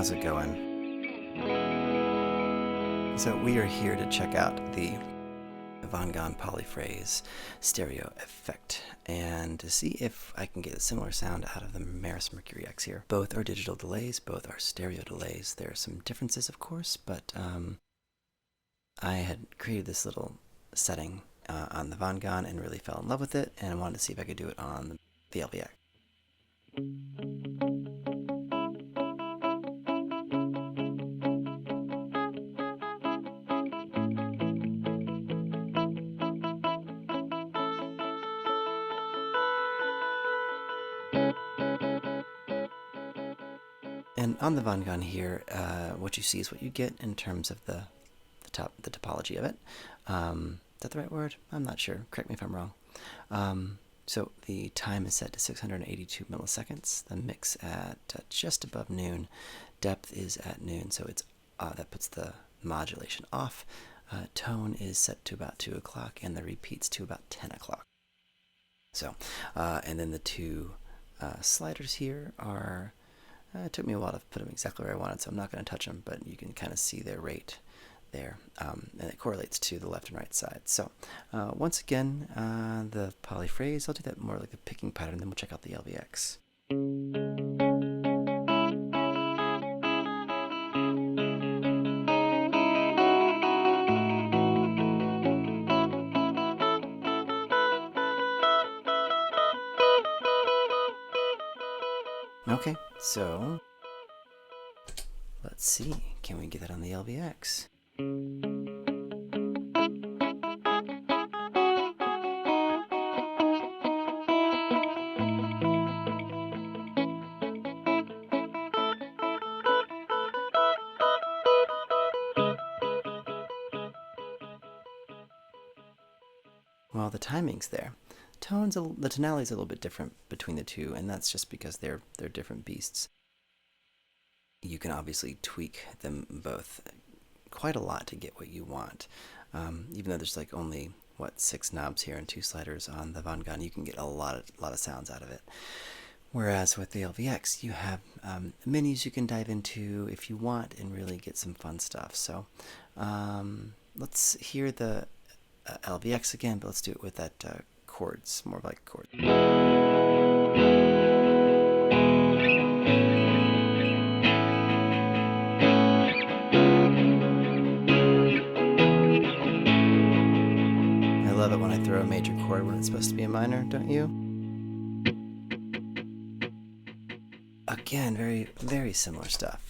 how's it going? So we are here to check out the Vangan Polyphrase stereo effect and to see if I can get a similar sound out of the Maris Mercury X here. Both are digital delays, both are stereo delays. There are some differences, of course, but I had created this little setting on the Vangan and really fell in love with it, and I wanted to see if I could do it on the LVX. And on the Vangan here, what you see is what you get in terms of the topology of it. Is that the right word? I'm not sure. Correct me if I'm wrong. So the time is set to 682 milliseconds. The mix at just above noon. Depth is at noon, so it's that puts the modulation off. Tone is set to about 2 o'clock, and the repeats to about 10 o'clock. So, and then the two sliders here are. It took me a while to put them exactly where I wanted, so I'm not going to touch them, but you can kind of see their rate there, and it correlates to the left and right side. So once again, the Polyphrase, I'll do that more like the picking pattern, then we'll check out the LVX. Okay, so let's see, can we get that on the LVX? Well, the timing's there. The tonality is a little bit different between the two, and that's just because they're different beasts. You can obviously tweak them both quite a lot to get what you want. Even though there's like only, 6 knobs here and 2 sliders on the Vangan, you can get a lot of sounds out of it. Whereas with the LVX, you have menus you can dive into if you want and really get some fun stuff. So let's hear the LVX again, but let's do it with that chords, more like chords. I love it when I throw a major chord when it's supposed to be a minor, don't you? Again, very, very similar stuff.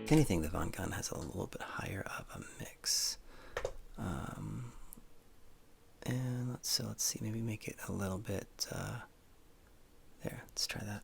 If anything, the Vangan has a little bit higher of a mix. And let's see, maybe make it a little bit, there, let's try that.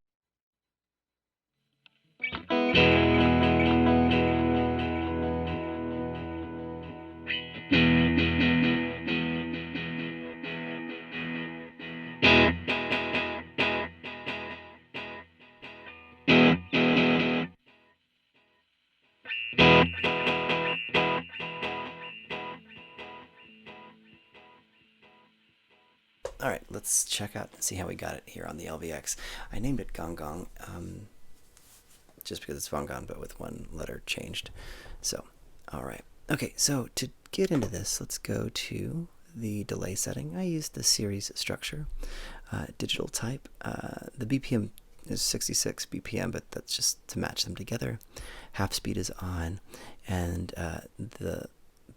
Alright, let's check out and see how we got it here on the LVX. I named it Gong Gong, just because it's Vangan, but with one letter changed. So, alright. Okay, so to get into this, let's go to the delay setting. I used the series structure, digital type. The BPM is 66 BPM, but that's just to match them together. Half speed is on, and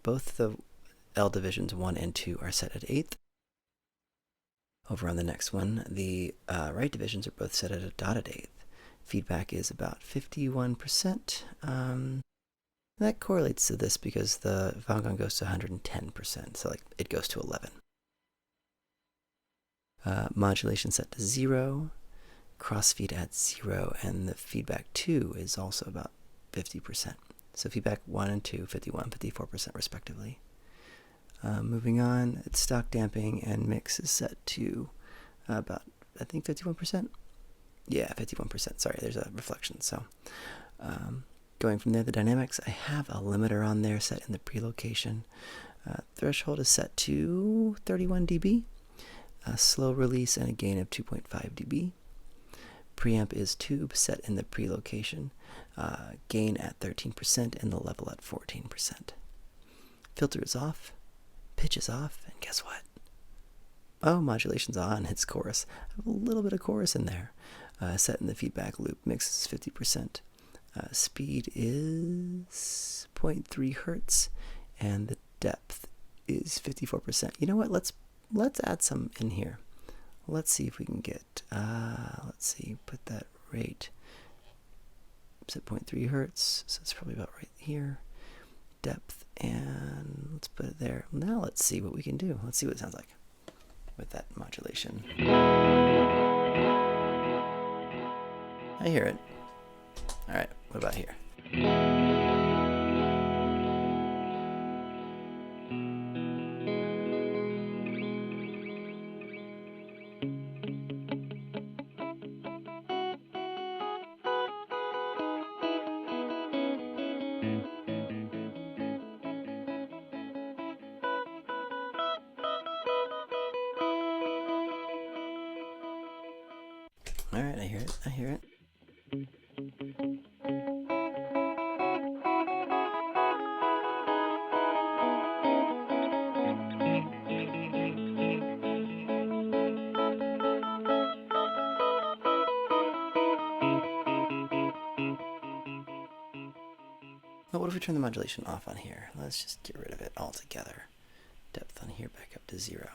both the L divisions 1 and 2 are set at 1/8. Over on the next one, the right divisions are both set at a dotted 1/8. Feedback is about 51%. That correlates to this because the Vangan goes to 110%, so like it goes to 11. Modulation set to 0, crossfeed at 0, and the feedback 2 is also about 50%. So feedback 1 and 2, 51, 54% respectively. Moving on, it's stock damping and mix is set to about, I think, 51%. Yeah, 51%. Sorry, there's a reflection. So Going from there, the dynamics, I have a limiter on there set in the pre-location. Threshold is set to 31 dB. Slow release and a gain of 2.5 dB. Preamp is tube set in the pre-location. Gain at 13% and the level at 14%. Filter is off. Pitch is off. And guess what? Oh, modulation's on. It's chorus. I have a little bit of chorus in there. Set in the feedback loop. Mix is 50%. Speed is 0.3 hertz. And the depth is 54%. You know what? Let's add some in here. Let's see if we can get, let's see, put that rate, set 0.3 hertz, so it's probably about right here. Depth, and let's put it there. Now let's see what we can do. Let's see what it sounds like with that modulation. I hear it. All right, what about here? All right, I hear it. I hear it. Well, what if we turn the modulation off on here? Let's just get rid of it altogether. Depth on here back up to 0.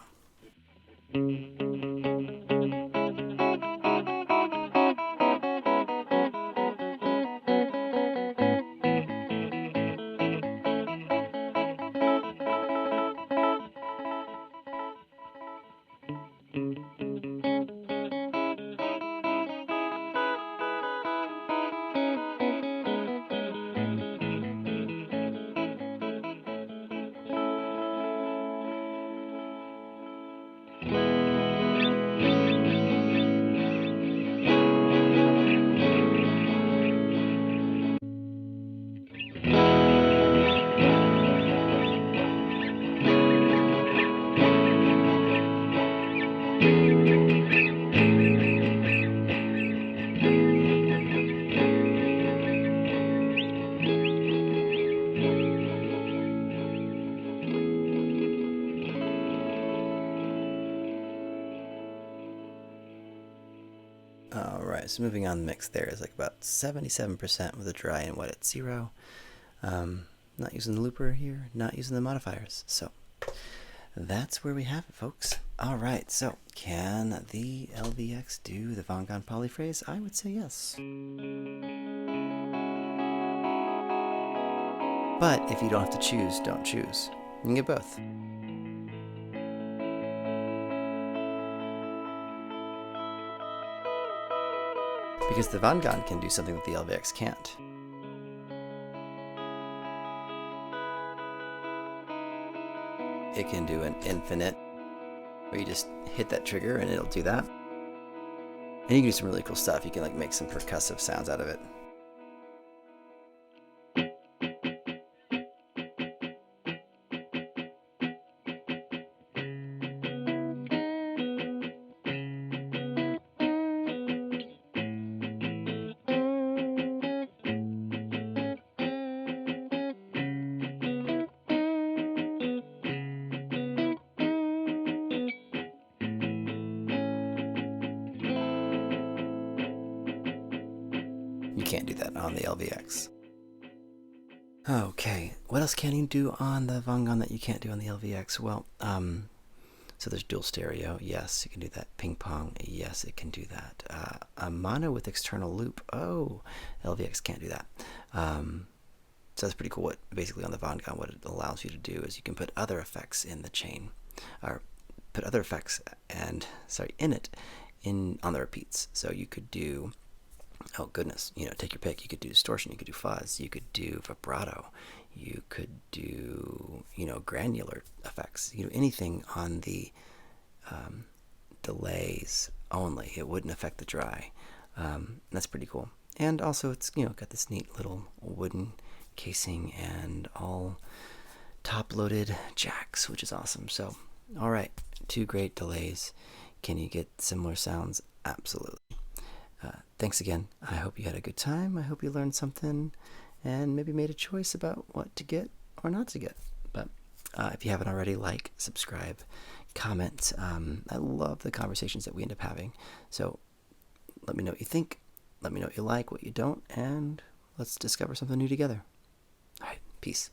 Alright, so moving on, the mix there is like about 77% with a dry and wet at 0. Not using the looper here, not using the modifiers. So that's where we have it, folks. Alright, so can the LVX do the Vangan Polyphrase? I would say yes. But if you don't have to choose, don't choose. You can get both. Because the Vangan can do something that the LVX can't. It can do an infinite, where you just hit that trigger and it'll do that. And you can do some really cool stuff. You can like make some percussive sounds out of it. You can't do that on the LVX. Okay, what else can you do on the Vangan that you can't do on the LVX? Well, so there's dual stereo. Yes, you can do that. Ping pong. Yes, it can do that. A mono with external loop. Oh, LVX can't do that. So that's pretty cool. What basically on the Vangan, what it allows you to do is you can put other effects in the chain, or put other effects in it on the repeats. So you could do, oh goodness, take your pick. You could do distortion, you could do fuzz, you could do vibrato, you could do, granular effects, anything on the delays only. It wouldn't affect the dry. That's pretty cool. And also it's, got this neat little wooden casing and all top-loaded jacks, which is awesome. So, all right, 2 great delays. Can you get similar sounds? Absolutely. Thanks again. I hope you had a good time. I hope you learned something and maybe made a choice about what to get or not to get. But if you haven't already, like, subscribe, comment. I love the conversations that we end up having. So let me know what you think. Let me know what you like, what you don't, and let's discover something new together. All right, peace.